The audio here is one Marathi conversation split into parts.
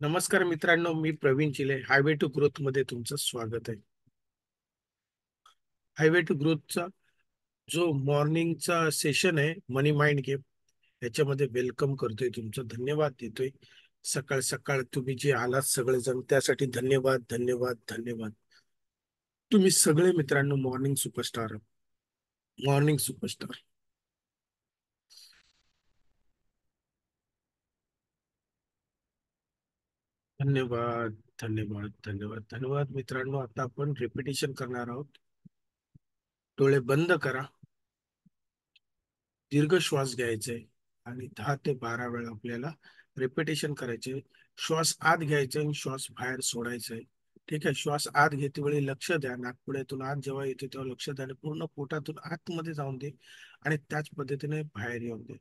नमस्कार मित्रांनो, मी प्रवीण चिले. हायवे टू ग्रोथ मध्ये तुमचं स्वागत आहे. हायवे टू ग्रोथचा जो मॉर्निंगचा सेशन आहे, मनी माइंड गेम, याच्यामध्ये वेलकम करतोय, तुमचं धन्यवाद देतोय. सकाळ सकाळ तुम्ही जे आलात सगळेजण, त्यासाठी धन्यवाद धन्यवाद धन्यवाद. तुम्ही सगळे मित्रांनो मॉर्निंग सुपरस्टार. Morning superstar. धन्यवाद धन्यवाद धन्यवाद धन्यवाद मित्रांनो. आता आपण रिपिटेशन करणार आहोत. डोळे बंद करा. दीर्घ श्वास घ्यायचे आणि 10 ते 12 वेळा आपल्याला रिपिटेशन करायचे. श्वास आत घ्यायचे आणि श्वास बाहेर सोडायचा आहे. ठीक आहे. श्वास आत घेते वेळी लक्ष द्या. नाकपुड्यातून आत जेव्हा येते तेव्हा लक्ष द्या आणि पूर्ण पोटातून आतमध्ये जाऊन दे आणि त्याच पद्धतीने बाहेर येऊन दे.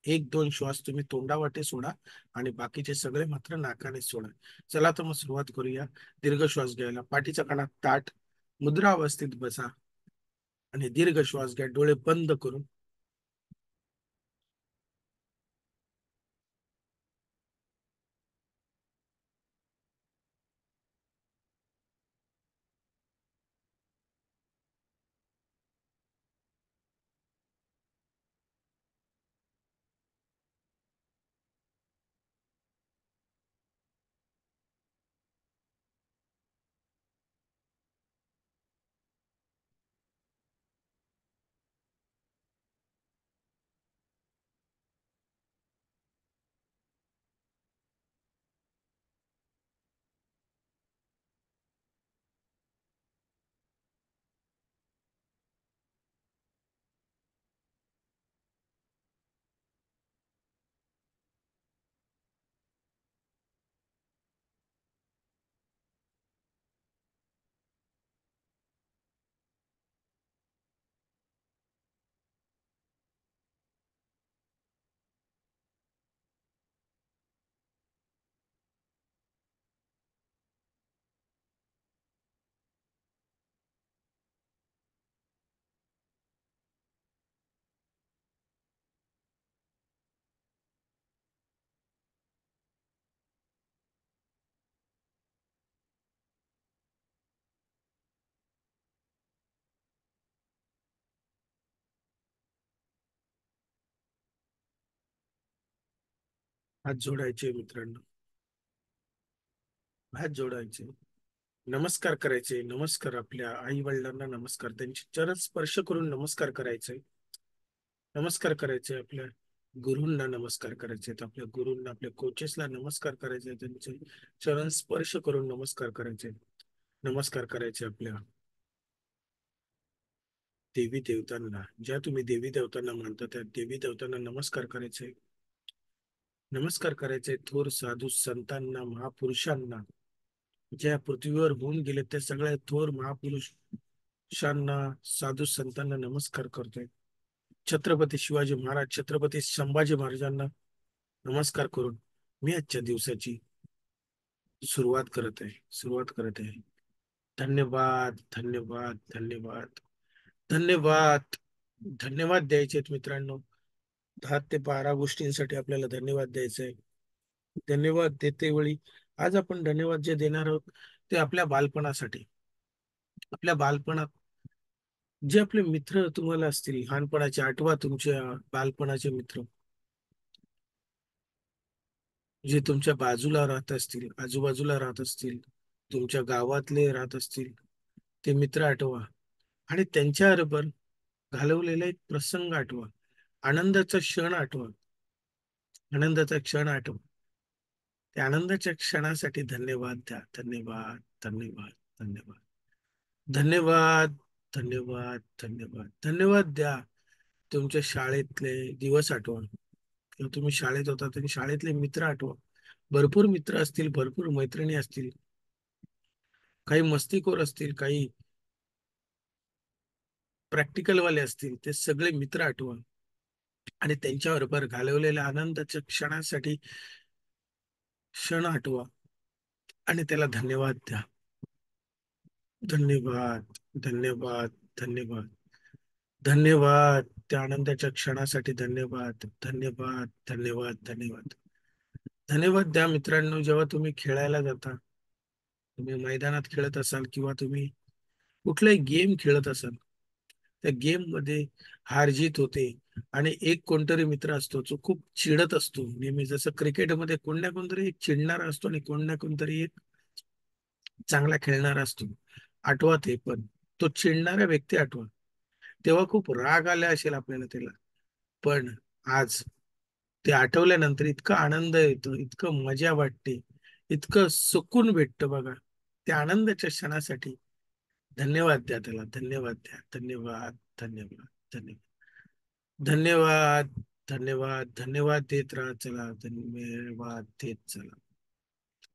एक दोन श्वास तुम्ही तोंडावाटे सोडा आणि बाकीचे सगळे मात्र नाकाने सोडा. चला तर मग सुरुवात करूया. दीर्घ श्वास घ्यायला पाठीचा कणा ताठ मुद्रा अवस्थेत बसा आणि दीर्घ श्वास घ्या डोळे बंद करून. हात जोडायचे मित्रांनो. हात जोडायचे. नमस्कार करायचे. नमस्कार आपल्या आई वडिलांना नमस्कार, त्यांचे चरण स्पर्श करून नमस्कार करायचे. नमस्कार करायचे आपल्या गुरूंना. नमस्कार करायचे आपल्या गुरूंना, आपल्या कोचेसला नमस्कार करायचे. त्यांचे चरण स्पर्श करून नमस्कार करायचे. नमस्कार करायचे आपल्या देवी देवतांना. ज्या तुम्ही देवी देवतांना मानता त्या देवी देवतांना नमस्कार करायचे. नमस्कार करायचे थोर साधू संतांना, महापुरुषांना. ज्या पृथ्वीवर होऊन गेले त्या सगळ्या थोर महापुरुषांना, साधू संतांना नमस्कार करतोय. छत्रपती शिवाजी महाराज, छत्रपती संभाजी महाराजांना नमस्कार करून मी आजच्या दिवसाची सुरुवात करत आहे. धन्यवाद धन्यवाद धन्यवाद धन्यवाद. धन्यवाद द्यायचे आहेत मित्रांनो. 10 ते 12 गोष्टींसाठी आपल्याला धन्यवाद द्यायचे आहे. धन्यवाद देते वेळी आज आपण धन्यवाद जे देणार आहोत ते आपल्या बालपणासाठी. आपल्या बालपणात जे आपले मित्र तुम्हाला असतील लहानपणाचे, आठवा तुमच्या बालपणाचे मित्र जे तुमच्या बाजूला राहत असतील, आजूबाजूला राहत असतील, तुमच्या गावातले राहत असतील, ते मित्र आठवा आणि त्यांच्याबरोबर घालवलेला एक प्रसंग आठवा. आनंदाचा क्षण आठवा. आनंदाचा क्षण आठवा. त्या आनंदाच्या क्षणासाठी धन्यवाद द्या. धन्यवाद धन्यवाद धन्यवाद धन्यवाद धन्यवाद धन्यवाद धन्यवाद द्या. तुमच्या शाळेतले दिवस आठवा किंवा तुम्ही शाळेत होता तरी शाळेतले मित्र आठवा. भरपूर मित्र असतील, भरपूर मैत्रिणी असतील, काही मस्तीखोर असतील, काही प्रॅक्टिकलवाले असतील, ते सगळे मित्र आठवा आणि त्यांच्याबरोबर घालवलेल्या आनंदाच्या क्षण आठवा आणि त्याला धन्यवाद द्या. धन्यवाद धन्यवाद धन्यवाद धन्यवाद. त्या आनंदाच्या क्षणासाठी धन्यवाद धन्यवाद धन्यवाद धन्यवाद धन्यवाद द्या मित्रांनो. जेव्हा तुम्ही खेळायला जाता, तुम्ही मैदानात खेळत असाल किंवा तुम्ही कुठलाही गेम खेळत असाल, त्या गेम मध्ये हार जीत होते आणि एक कोणतरी मित्र असतो जो खूप चिडत असतो नेहमी. जसं क्रिकेटमध्ये कोण ना कोणतरी एक चिडणारा असतो आणि कोण ना कोणतरी एक चांगला खेळणारा असतो. आठवा ते पण तो चिडणारा व्यक्ती आठवा. तेव्हा खूप राग आला असेल आपल्याला त्याला, पण आज ते आठवल्यानंतर इतका आनंद येतो, इतकं मजा वाटते, इतकं सुकून भेटतं बघा. त्या आनंदाच्या क्षणासाठी धन्यवाद द्या त्याला. धन्यवाद द्या. धन्यवाद. धन्यवाद. धन्यवाद. धन्यवाद. धन्यवाद. धन्यवाद देत राहा. चला, धन्यवाद देत चला.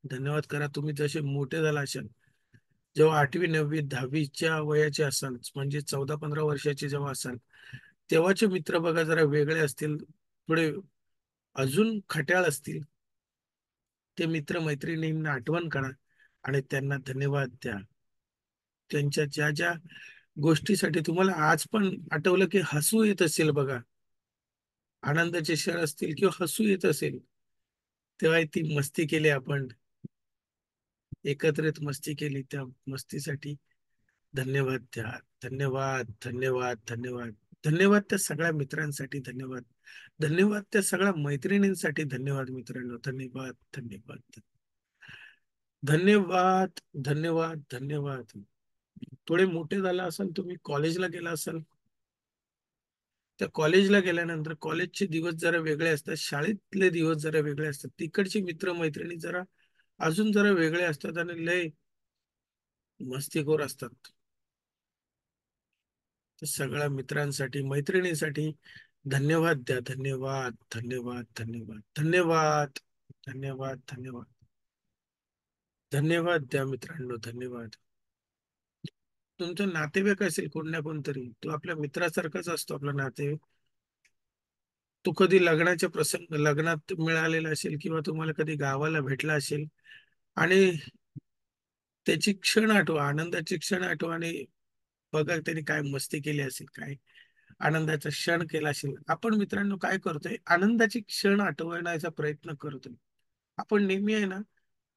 धन्यवाद करा. तुम्ही जसे मोठे झाला असाल, जेव्हा 8वी 9वी 10वीच्या वयाचे असाल, म्हणजे 14-15 वर्षाचे जेव्हा असाल, तेव्हाचे मित्र बघा जरा वेगळे असतील, थोडे अजून खट्याळ असतील. ते मित्र मैत्रिणींना आठवण करा आणि त्यांना धन्यवाद द्या. त्यांच्या ज्या ज्या गोष्टीसाठी तुम्हाला आज पण आठवलं की हसू येत असेल बघा, आनंदाचे क्षण असतील किंवा हसू येत असेल, तेव्हा ती मस्ती केली आपण, एकत्रित मस्ती केली, त्या मस्तीसाठी धन्यवाद द्या. धन्यवाद. धन्यवाद. धन्यवाद. धन्यवाद त्या सगळ्या मित्रांसाठी. धन्यवाद. धन्यवाद त्या सगळ्या मैत्रिणींसाठी. धन्यवाद मित्रांनो. धन्यवाद. धन्यवाद. धन्यवाद. धन्यवाद. धन्यवाद. थोडे मोठे झाला असाल, तुम्ही कॉलेजला गेला असाल, त्या कॉलेजला गेल्यानंतर कॉलेजचे दिवस जरा वेगळे असतात, शाळेतले दिवस जरा वेगळे असतात, तिकडचे मित्र मैत्रिणी जरा अजून जरा वेगळे असतात आणि लय मस्तीखोर असतात. तर सगळ्या मित्रांसाठी मैत्रिणींसाठी धन्यवाद द्या. धन्यवाद. धन्यवाद. धन्यवाद. धन्यवाद. धन्यवाद. धन्यवाद. धन्यवाद द्या मित्रांनो. धन्यवाद. तुमचा नातेवाईक असेल कोण ना कोणतरी, तो आपल्या मित्रासारखाच असतो आपला नातेवाईक. तो कधी लग्नाच्या प्रसंग लग्नात मिळालेला असेल किंवा तुम्हाला कधी गावाला भेटला असेल आणि त्याची क्षण आठवा, आनंदाची क्षण आठवा आणि बघा त्यांनी काय मस्ती केली असेल, काय आनंदाचा क्षण केला असेल. आपण मित्रांनो काय करतोय, आनंदाची क्षण आठवण्याचा प्रयत्न करतोय. आपण नेहमी आहे ना,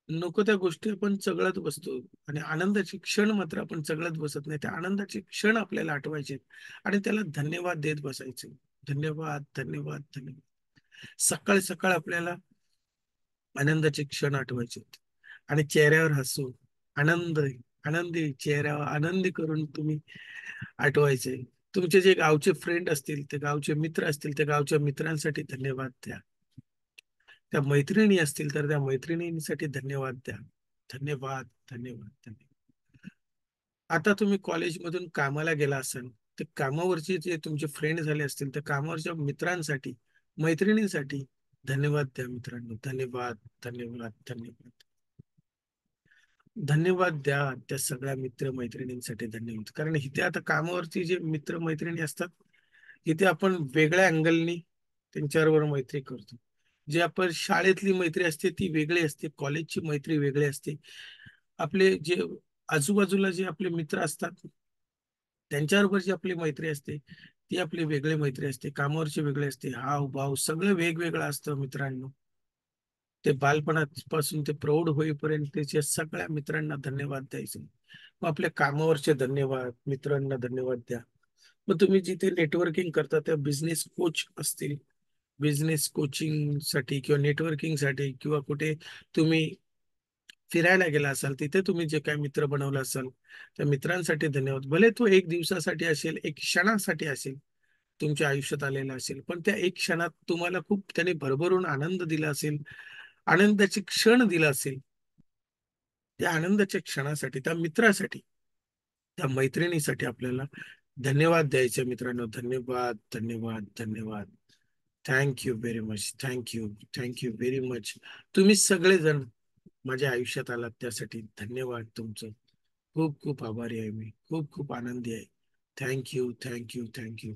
नको त्या गोष्टी आपण चगळत बसतो आणि आनंदाची क्षण मात्र आपण चगळत बसत नाही. त्या आनंदाचे क्षण आपल्याला आठवायचे आणि त्याला धन्यवाद देत बसायचे. धन्यवाद. धन्यवाद. धन्यवाद. सकाळ सकाळ आपल्याला आनंदाचे क्षण आठवायचे आणि चेहऱ्यावर हसू, आनंद, आनंदी चेहऱ्यावर आनंदी करून तुम्ही आठवायचे. तुमचे जे गावचे फ्रेंड असतील, ते गावचे मित्र असतील, त्या गावच्या मित्रांसाठी धन्यवाद द्या. त्या मैत्रिणी असतील तर त्या मैत्रिणींसाठी धन्यवाद द्या. धन्यवाद. धन्यवाद. धन्यवाद. आता तुम्ही कॉलेजमधून कामाला गेला असाल, तर कामावरचे जे तुमचे फ्रेंड झाले असतील, त्या कामावरच्या मित्रांसाठी, मैत्रिणींसाठी धन्यवाद द्या मित्रांनो. धन्यवाद. धन्यवाद. धन्यवाद. धन्यवाद द्या त्या सगळ्या मित्र मैत्रिणींसाठी. धन्यवाद. कारण इथे आता कामावरची जे मित्र मैत्रिणी असतात, इथे आपण वेगळ्या अँगलनी त्यांच्याबरोबर मैत्री करतो. जे आपण शाळेतली मैत्री असते ती वेगळी असते, कॉलेजची मैत्री वेगळी असते. आपले जे आजूबाजूला जे आपले मित्र असतात, त्यांच्याबरोबर जी आपली मैत्री असते, ती आपली वेगळी मैत्री असते. कामावरची वेगळी असते. हाव भाव सगळं वेगवेगळं असतं मित्रांनो. ते बालपणापासून ते प्रौढ होईपर्यंत त्याच्या सगळ्या मित्रांना धन्यवाद द्यायचे. मग आपल्या कामावरचे धन्यवाद, मित्रांना धन्यवाद द्या. मग तुम्ही जिथे नेटवर्किंग करता त्या बिझनेस कोच असतील, बिझनेस कोचिंग साठी किंवा नेटवर्किंग साठी किंवा कुठे तुम्ही फिरायला गेला असाल, तिथे तुम्ही जे काही मित्र बनवला असाल, त्या मित्रांसाठी धन्यवाद. भले तो एक दिवसासाठी असेल, एक क्षणासाठी असेल, तुमच्या आयुष्यात आलेला असेल, पण त्या एक क्षणात तुम्हाला खूप त्याने भरभरून आनंद दिला असेल, आनंदाचे क्षण दिला असेल. त्या आनंदाच्या क्षणासाठी, त्या मित्रासाठी, त्या मैत्रिणीसाठी आपल्याला धन्यवाद द्यायचे मित्रांनो. धन्यवाद. धन्यवाद. धन्यवाद. Thank you very much. Thank you. Thank you very much. तुम्ही सगळेजण माझ्या आयुष्यात आलात त्यासाठी धन्यवाद तुमचं. खूप खूप आभारी आहे मी. खूप खूप आनंदी आहे. Thank you. Thank you. Thank you.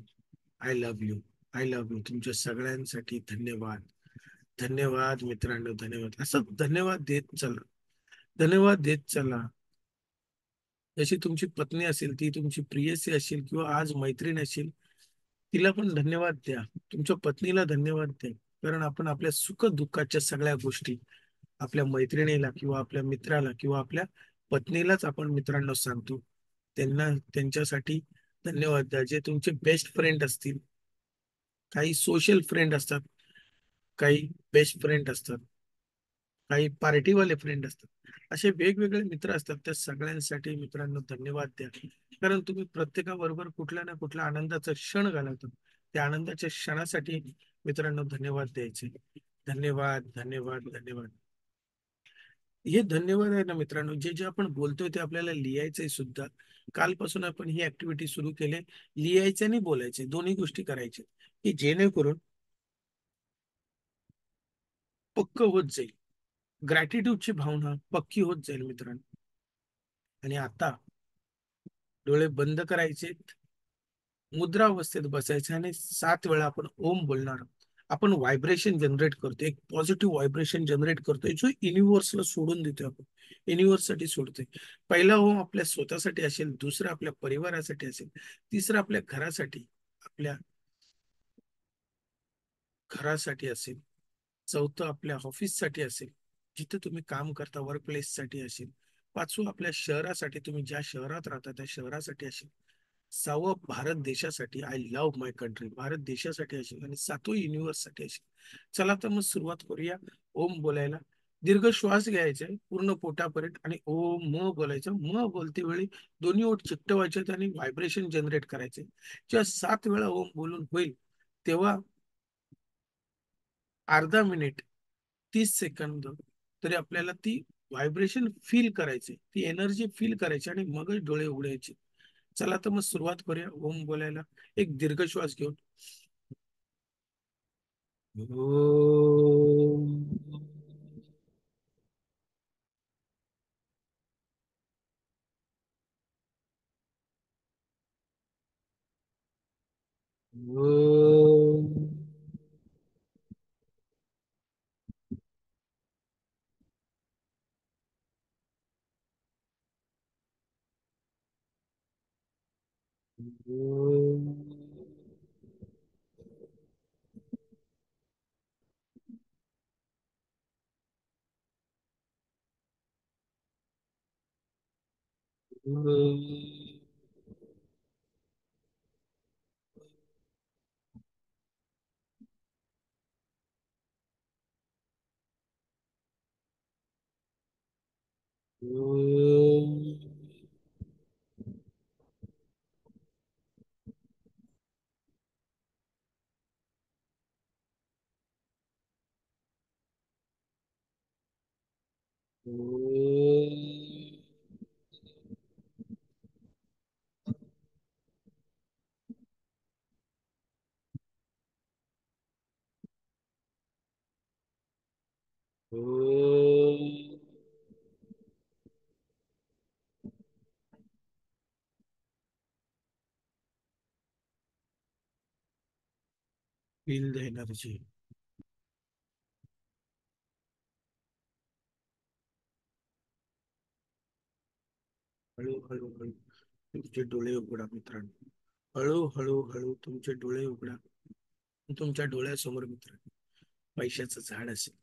I love you. I love you. तुमच्या सगळ्यांसाठी धन्यवाद. धन्यवाद मित्रांनो. धन्यवाद. असं धन्यवाद देत चला. धन्यवाद देत चला. जशी तुमची पत्नी असेल, ती तुमची प्रियसी असेल किंवा आज मैत्रीण असेल, तिला पण धन्यवाद द्या. तुमच्या पत्नीला धन्यवाद द्या. कारण आपण आपल्या सुख दुःखाच्या सगळ्या गोष्टी आपल्या मैत्रिणीला किंवा आपल्या मित्राला किंवा आपल्या पत्नीलाच आपण मित्रांना सांगतो. त्यांना त्यांच्यासाठी धन्यवाद द्या. जे तुमचे बेस्ट फ्रेंड असतील, काही सोशल फ्रेंड असतात, काही बेस्ट फ्रेंड असतात, काही पार्टीवाले फ्रेंड असतात, असे वेगवेगळे मित्र असतात. त्या सगळ्यांसाठी मित्रांनो धन्यवाद द्या. कारण तुम्ही प्रत्येकाबरोबर कुठल्या ना कुठल्या आनंदाचा क्षण घालवता. त्या आनंदाच्या क्षणासाठी मित्रांनो धन्यवाद द्यायचे. धन्यवाद, धन्यवाद, धन्यवाद. हे धन्यवाद आहे ना मित्रांनो, जे जे आपण बोलतोय ते आपल्याला लिहायचंय सुद्धा. कालपासून आपण ही ऍक्टिव्हिटी सुरू केली. लिहायचं आणि बोलायचे दोन्ही गोष्टी करायच्या, की जेणेकरून पक्क होत जाईल. ग्रॅटिट्यूडची भावना पक्की होत जाईल मित्रांनो. आणि आता डोळे बंद करायचे, मुद्रावस्थेत बसायचे आणि 7 वेळा आपण ओम बोलणार आहोत. आपण व्हायब्रेशन जनरेट करतो, एक पॉझिटिव्ह व्हायब्रेशन जनरेट करतोय, जो युनिव्हर्सला सोडून देतोय आपण. युनिव्हर्ससाठी सोडतोय. पहिला ओम आपल्या स्वतःसाठी असेल, दुसरा आपल्या परिवारासाठी असेल, तिसरा आपल्या आपल्या घरासाठी असेल, चौथं आपल्या ऑफिससाठी असेल, जिथे तुम्ही काम करता वर्क प्लेस साठी असेल, पाचवं आपल्या शहरासाठी, तुम्ही ज्या शहरात राहता त्या शहरासाठी असेल, सहावं भारत देशासाठी, I love my country, Bharat देशासाठी असेल, आणि सातवं युनिव्हर्स साठी असेल. चला तर मग सुरुवात करूया ओम बोलायला. दीर्घ श्वास घ्यायचा आहे पूर्ण पोटापर्यंत आणि ओम म बोलायचं. म बोलते वेळी दोन्ही ओठ चिकटवायचे आणि व्हायब्रेशन जनरेट करायचे. जेव्हा 7 वेळा ओम बोलून होईल तेव्हा अर्धा मिनिट 30 सेकंद तरी आपल्याला ती व्हायब्रेशन फील करायची, ती एनर्जी फील करायची आणि मगच डोळे उघडायचे. चला तर मग सुरुवात करूया ओम बोलायला. एक दीर्घ श्वास घेऊन Om. Om. Om. Om. Om. Om. Feel the energy. हळू हळू हळू तुमचे डोळे उघडा मित्रांनो. हळू हळू हळू तुमचे डोळे उघडा. तुमच्या डोळ्यासमोर मित्रांनो पैशाचं झाड असेल.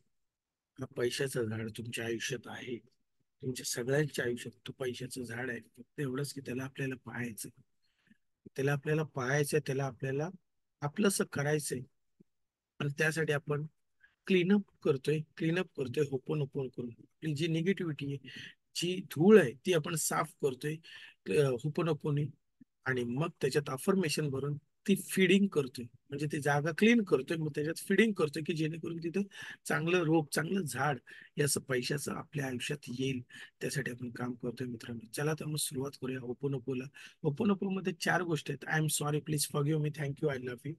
हा पैशाचं झाड तुमच्या आयुष्यात आहे. तुमच्या सगळ्यांच्या आयुष्यात तो पैशाचं झाड आहे. फक्त एवढंच की त्याला आपल्याला पाहायचं. त्याला आपल्याला पाहायचंय, त्याला आपल्याला आपलंसं करायचंय. आणि त्यासाठी आपण क्लीनअप करतोय होपोनोपोन करून. आपली जी निगेटिव्हिटी आहे, जी धूळ आहे, ती आपण साफ करतोय होपोनोपोनी. आणि मग त्याच्यात अफर्मेशन भरून ती फिडिंग करतोय, म्हणजे ती जागा क्लीन करतोय, मग त्याच्यात फिडिंग करतोय की जेणेकरून तिथे चांगलं रोप, चांगलं झाड याचं पैशाचं आपल्या आयुष्यात येईल. त्यासाठी आपण काम करतोय मित्रांनो. चला तर मग सुरुवात करूया ओपोनोपोला. ओपोनोपो मध्ये 4 गोष्टी आहेत. I am sorry, please forgive me, thank you, I love you.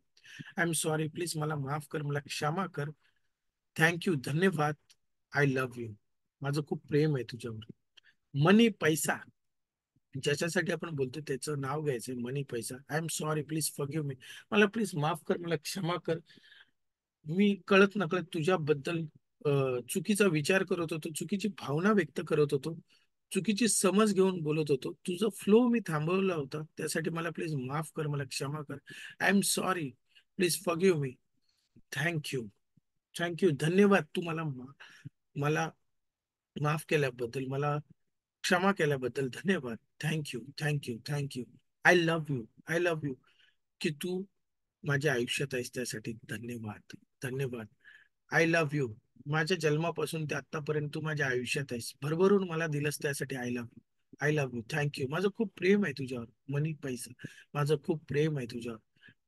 I am sorry, please मला माफ कर, मला क्षमा कर, थँक्यू, धन्यवाद, आय लव्ह यू, माझं खूप प्रेम आहे तुझ्यावर. मनी, पैसा, ज्याच्यासाठी आपण बोलतो त्याचं नाव घ्यायचंय, मनी, पैसा. I am sorry, please forgive मी, मला प्लीज माफ कर, मला क्षमा कर. मी कळत नकळत तुझ्याबद्दल चुकीचा विचार करत होतो, चुकीची भावना व्यक्त करत होतो, चुकीची समज घेऊन बोलत होतो, तुझा फ्लो मी थांबवला होता, त्यासाठी मला प्लीज माफ कर, मला क्षमा कर. I am sorry, please forgive me, thank you. Thank you. धन्यवाद तुम्हाला मला माफ केल्याबद्दल, मला क्षमा केल्याबद्दल धन्यवाद. Thank you, thank you, thank you. I love you. I love you. की तू माझ्या आयुष्यात आहेस त्यासाठी धन्यवाद. धन्यवाद. I love you. माझ्या जन्मापासून ते आतापर्यंत तू माझ्या आयुष्यात आहेस. भरभरून मला दिलंस त्यासाठी I love you. I love you. Thank you. माझं खूप प्रेम आहे तुझ्यावर. मनी पैसा. माझं खूप प्रेम आहे तुझ्यावर.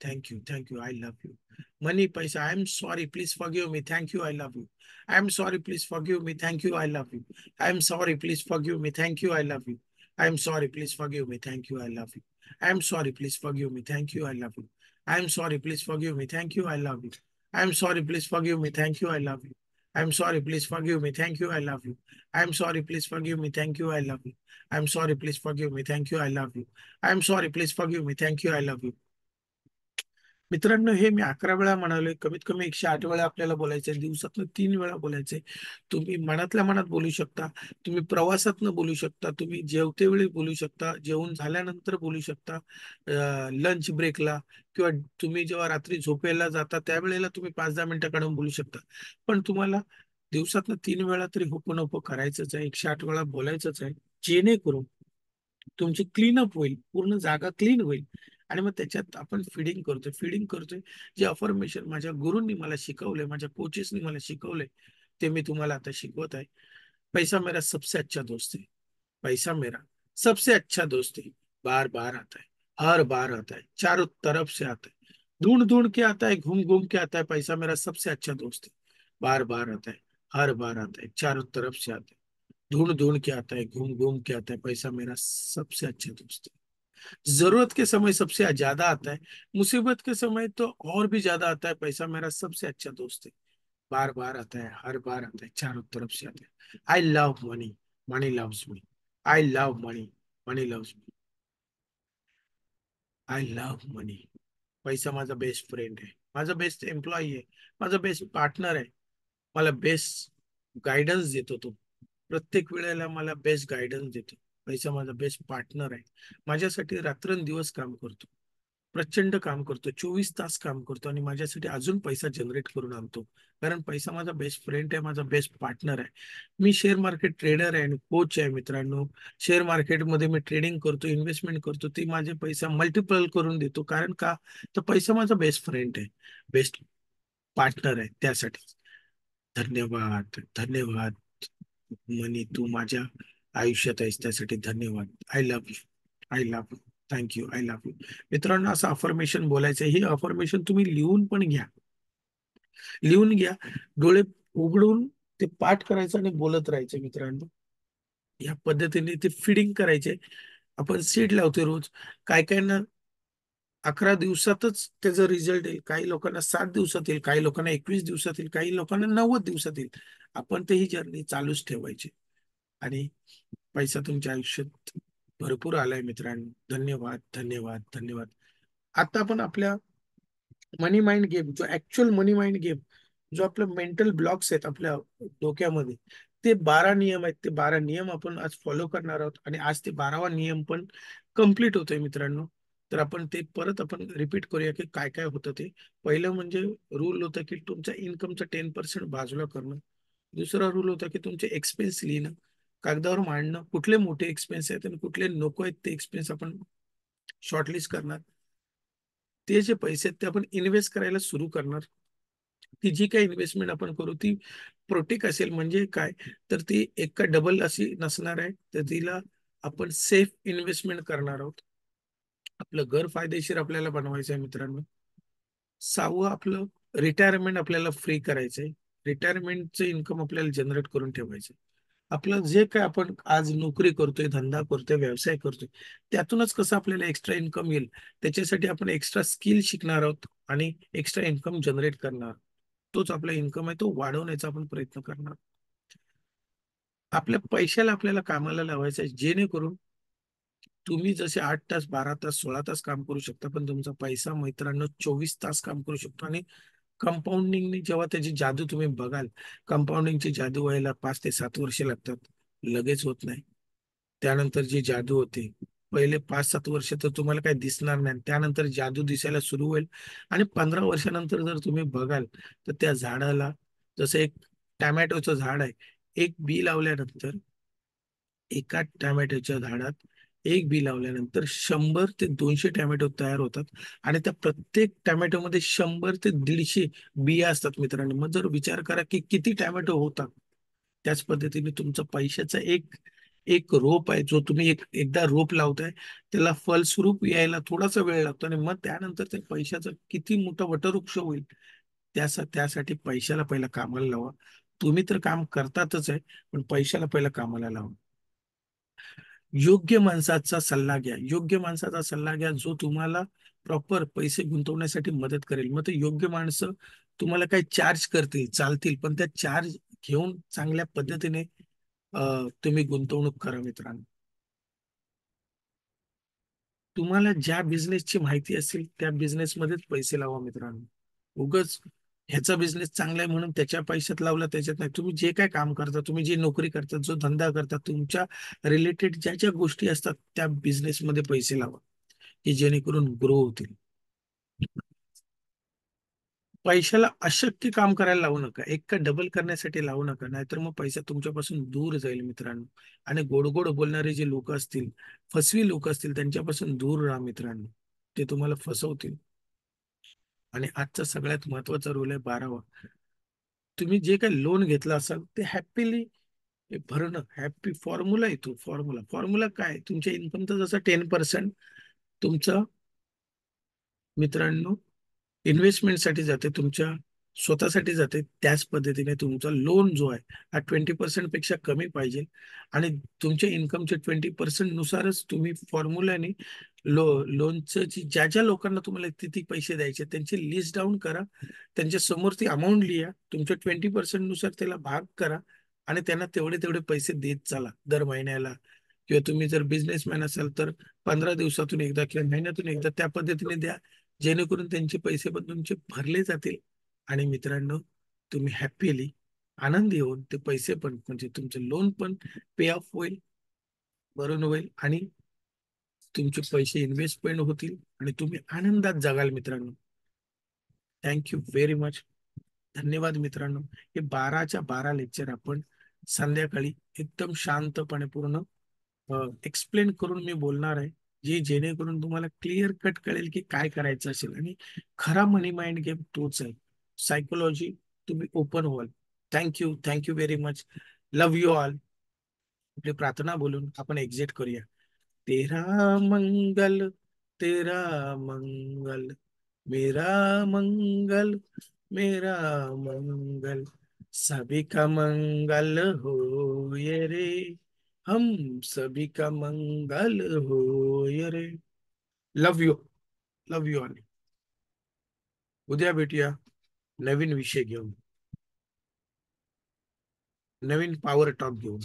Thank you. Thank you. I love you. Money पैसा. I am sorry. Please forgive me. Thank you. I love you. I am sorry. Please forgive me. Thank you. I love you. I am sorry. Please forgive me. Thank you. I love you. I am sorry. Please forgive me. Thank you. I love you. I am sorry. Please forgive me. Thank you. I love you. I am sorry, please forgive me. Thank you, I love you. I am sorry, please forgive me. Thank you, I love you. I am sorry, please forgive me. Thank you, I love you. I am sorry, please forgive me. Thank you, I love you. I am sorry, please forgive me. Thank you, I love you. I am sorry, please forgive me. Thank you, I love you. मित्रांनो, हे मी 11 वेळा म्हणालोय. कमीत कमी 108 वेळा आपल्याला बोलायचंय. दिवसातनं 3 वेळा बोलायचंय. तुम्ही मनातल्या मनात बोलू शकता. तुम्ही प्रवासातनं बोलू शकता. तुम्ही जेवतेवेळी बोलू शकता. जेवण झाल्यानंतर बोलू शकता. लंच ब्रेकला किंवा तुम्ही जेव्हा रात्री झोपायला जाता त्यावेळेला तुम्ही 5-10 मिनिटं काढून बोलू शकता. पण तुम्हाला दिवसातनं 3 वेळा तरी होपोनोपो करायचंच आहे. 108 वेळा बोलायचंच आहे. जेणेकरून तुमची क्लीनअप होईल, पूर्ण जागा क्लीन होईल. आणि मग त्याच्यात आपण फीडिंग करतोय. जे अफर्मेशन माझ्या गुरूंनी मला शिकवले, माझ्या कोचेसनी मला शिकवले, ते मी तुम्हाला आता शिकवत आहे. पैसा मेरा सबसे अच्छा दोस्त है. पैसा मेरा सबसे अच्छा दोस्त है. बार बार आता है. हर बार आता है. चारों तरफ से आता है. ढूंढ ढूंढ के आता है. घूम घूम के आता है. पैसा मेरा सबसे अच्छा दोस्त है. बार बार आता है. हर बार आता है. चारों तरफ से आता है. ढूंढ ढूंढ के आता है. घूम घूम के आता है. पैसा मेरा सबसे अच्छा दोस्त है. जरूरत के समय सबसे ज्यादा आता है. मुसीबत के समय तो और भी ज्यादा आता है. पैसा मेरा सबसे अच्छा दोस्त है. बार बार आता है. हर बार आता है. चारों तरफ से आता है. I love money. Money loves me. I love money. Money loves me. I love money. पैसा माझा बेस्ट फ्रेंड आहे. माझा बेस्ट एम्प्लॉई आहे. माझा बेस्ट पार्टनर आहे. मला बेस्ट गायडन्स देतो तो. प्रत्येक वेळेला मला बेस्ट गायडन्स देतो. पैसा माझा बेस्ट पार्टनर आहे. माझ्यासाठी रात्रंदिवस काम करतो. प्रचंड काम करतो. 24 तास काम करतो आणि माझ्यासाठी अजून पैसा जनरेट करून आणतो. कारण पैसा माझा बेस्ट फ्रेंड आहे. माझा बेस्ट पार्टनर आहे. मी शेअर मार्केट ट्रेडर आहे आणि कोच आहे मित्रांनो. शेअर मार्केटमध्ये मी ट्रेडिंग करतो, इन्व्हेस्टमेंट करतो. ती माझे पैसा मल्टिपल करून देतो. कारण का? तर पैसा माझा बेस्ट फ्रेंड आहे. बेस्ट पार्टनर आहे. त्यासाठी धन्यवाद. धन्यवाद. मनी तू माझ्या आयुष्यात आहेस त्यासाठी धन्यवाद. I love you. I love you. Thank you. I love you. मित्रांनो, असं अफर्मेशन बोलायचं. ही अफर्मेशन तुम्ही लिहून पण घ्या. लिहून घ्या. डोळे उघडून ते पाठ करायचं आणि बोलत राहायचं मित्रांनो. या पद्धतीने ते फिडिंग करायचे. आपण सीड लावतो रोज. काय काय ना 11 दिवसातच त्याचा रिझल्ट येईल. काही लोकांना 7 दिवसात येईल. काही लोकांना 21 दिवसात येईल. काही लोकांना 90 दिवसात येईल. आपण ते ही जर्नी चालूच ठेवायची. आणि पैसा तुमच्या आयुष्यात भरपूर आलाय मित्रांनो. धन्यवाद. धन्यवाद. धन्यवाद. आता आपण आपल्या मनी माइंड गेम, जो ऍक्च्युअल मनी माइंड गेम, जो आपलं मेंटल ब्लॉक्स आहेत आपल्या डोक्यामध्ये, ते 12 नियम आहेत. ते 12 नियम आपण आज फॉलो करणार आहोत आणि आज ते 12वा नियम पण कम्प्लीट होतोय मित्रांनो. तर आपण ते परत आपण रिपीट करूया की काय काय होतं ते. पहिलं म्हणजे रूल होतं की तुमच्या इन्कमचं 10% बाजूला करणं. दुसरा रूल होता की तुमचे एक्सपेन्स लिहिणं, कागदावर मांडणं. कुठले मोठे एक्सपेन्स आहेत आणि कुठले नको आहेत ते एक्सपेन्स आपण शॉर्टलिस्ट करणार. ते जे पैसे आहेत ते आपण इन्व्हेस्ट करायला सुरू करणार. ती जी काही इन्व्हेस्टमेंट आपण करू ती प्रोटेक्ट असेल. म्हणजे काय? तर ती एका डबल अशी नसणार आहे. तर तिला आपण सेफ इन्व्हेस्टमेंट करणार आहोत. आपलं घर फायदेशीर आपल्याला बनवायचं आहे मित्रांनो. 6वं आपलं रिटायरमेंट आपल्याला फ्री करायचंय. रिटायरमेंटचं इन्कम आपल्याला जनरेट करून ठेवायचं. आपलं जे काय आपण आज नोकरी करतोय, धंदा करतोय, व्यवसाय करतोय, त्यातूनच कसं आपल्याला एक्स्ट्रा इन्कम येईल, त्याच्यासाठी आपण एक्स्ट्रा स्किल शिकणार आहोत आणि एक्स्ट्रा इन्कम जनरेट करणार. तोच आपला इन्कम आहे तो वाढवण्याचा आपण प्रयत्न करणार. आपल्या पैशाला आपल्याला कामाला लावायचं आहे. जेणेकरून तुम्ही जसे 8 तास, 12 तास, 16 तास काम करू शकता, पण तुमचा पैसा मित्रांनो 24 तास काम करू शकतो. आणि कंपाऊंडिंगने जेव्हा त्याची जादू तुम्ही बघाल, कंपाऊंडिंगची जादू व्हायला 5 ते 7 वर्ष लागतात. लगेच होत नाही. त्यानंतर जी जादू होते, पहिले 5-7 वर्ष तर तुम्हाला काही दिसणार नाही. त्यानंतर जादू दिसायला सुरू होईल आणि 15 वर्षानंतर जर तुम्ही बघाल तर त्या झाडाला जसं एक टॅमॅटोचं झाड आहे. एक बी लावल्यानंतर, एका टॅमॅटोच्या झाडात एक बी लावल्यानंतर 100 ते 200 टॅमॅटो तयार होतात. आणि त्या प्रत्येक टॅमॅटोमध्ये 100 ते 150 बिया असतात मित्रांनो. मग जर विचार करा की किती टॅमॅटो होतात. त्याच पद्धतीने तुमचा पैशाचा एक एक रोप आहे, जो तुम्ही एकदा रोप लावताय, त्याला फलस्वरूप यायला थोडासा वेळ लागतो, आणि मग त्यानंतर त्या पैशाचा किती मोठा वटवृक्ष होईल. त्यासाठी पैशाला पहिला कामाला लावा. तुम्ही तर काम करतातच आहे, पण पैशाला पहिला कामाला लावा. योग्य माणसाचा सल्ला घ्या. योग्य माणसाचा सल्ला घ्या, जो तुम्हाला प्रॉपर पैसे गुंतवण्यासाठी मदत करेल. मग ते योग्य माणसं तुम्हाला काही चार्ज करतील, चालतील, पण त्या चार्ज घेऊन चांगल्या पद्धतीने तुम्ही गुंतवणूक करा मित्रांनो. तुम्हाला ज्या बिझनेसची माहिती असेल त्या बिझनेसमध्येच पैसे लावा मित्रांनो. उगच ह्याचा बिझनेस चांगला आहे म्हणून त्याच्या पैशात लावला, त्याच्यात नाही. तुम्ही जे काय काम करता, तुम्ही जी नोकरी करता, जो धंदा करता, तुमच्या रिलेटेड ज्या ज्या गोष्टी असतात त्या बिझनेसमध्ये पैसे लावा, की जेणेकरून ग्रो होतील. पैशाला अशक्य काम करायला लावू नका. एक का डबल करण्यासाठी लावू नका, नाहीतर मग पैसा तुमच्यापासून दूर जाईल मित्रांनो. आणि गोड गोड बोलणारे जे लोक असतील, फसवी लोक असतील, त्यांच्यापासून दूर राहा मित्रांनो. ते तुम्हाला फसवतील. आणि आजचा सगळ्यात महत्वाचा रोल आहे 12वा. तुम्ही जे काही लोन घेतलं असाल ते हॅपीली भरणं. हॅपी फॉर्म्युला येतो. फॉर्म्युला काय? तुमच्या इन्कमचं जसं 10% तुमचं मित्रांनो इन्व्हेस्टमेंटसाठी जाते, तुमच्या स्वतःसाठी जाते, त्याच पद्धतीने तुमचा लोन जो आहे हा 20% पेक्षा कमी पाहिजे. आणि तुमच्या इन्कमच्या 20% नुसारच तुम्ही फॉर्म्युल्याने लोनचं ज्या ज्या लोकांना तुम्हाला किती पैसे द्यायचे त्यांची लिस्ट डाऊन करा. त्यांच्या समोर ती अमाऊंट लिहा, तुमच्या 20% नुसार त्याला भाग करा, आणि त्यांना तेवढे तेवढे पैसे देत चला दर महिन्याला. किंवा तुम्ही जर बिझनेसमॅन असाल तर 15 दिवसातून एकदा किंवा महिन्यातून एकदा त्या पद्धतीने द्या, जेणेकरून त्यांचे पैसे पण तुमचे भरले जातील. आणि मित्रांनो, तुम्ही हॅपीली आनंदी होऊन ते पैसे पण, म्हणजे तुमचं लोन पण पे ऑफ होईल, भरून होईल, आणि तुमचे पैसे इन्व्हेस्टमेंट होतील, आणि तुम्ही आनंदात जगाल मित्रांनो. Thank you very much. धन्यवाद मित्रांनो. हे 12च्या 12 लेक्चर आपण संध्याकाळी एकदम शांतपणे पूर्ण एक्सप्लेन करून मी बोलणार आहे, जे जेणेकरून तुम्हाला क्लिअर कट कळेल की काय करायचं असेल. आणि खरा मनी माइंड गेम तोच आहे. सायकोलॉजी, तुम्ही ओपन व्हाल. Thank you very much. Love you all. आपली प्रार्थना बोलून आपण एक्झिट करूया. तेरा मंगल, तेरा मंगल, मेरा मंगल, मेरा मंगल, सभी का मंगल हो ये रे, हम सभी का मंगल हो ये रे. लव यू. Love you all. उद्या भेटूया नवीन विषय घेऊन, नवीन पॉवर टॉप घेऊन.